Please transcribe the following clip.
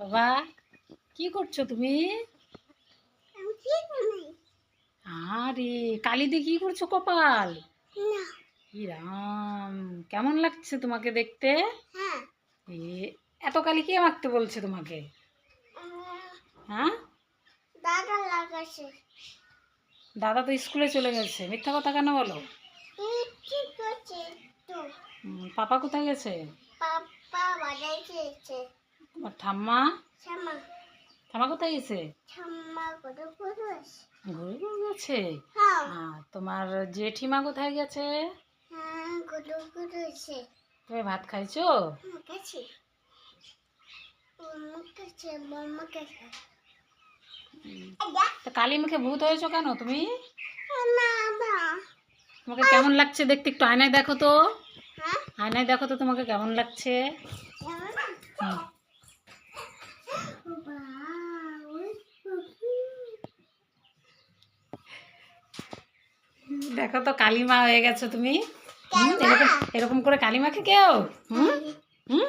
বাবা কি করছো তুমি? আরে কালি দিয়ে কি করছো কপাল? ই রাম, কেমন লাগছে তোমাকে দেখতে? এ এত কালি কে মাখতে বলছে তোমাকে? হ্যাঁ, দাদা তো স্কুলে চলে গেছে, মিথ্যা কথা কেন বলো? পাপা কোথায় গেছে? তোমার ঠাম্মা? ঠাম্মা কোথায় গেছে? ঘুরে গেছে। তোমার জেঠিমা কোথায় গেছে? তুমি ভাত খাইছো? কালী মুখে ভূত হয়েছো কেন তুমি? তোমাকে কেমন লাগছে দেখতে? একটু আয়নায় দেখো তো, আয়নায় দেখো তো তোমাকে কেমন লাগছে। দেখো তো কালিমা হয়ে গেছো তুমি। এরকম এরকম করে কালিমাকে কেউ হুম হুম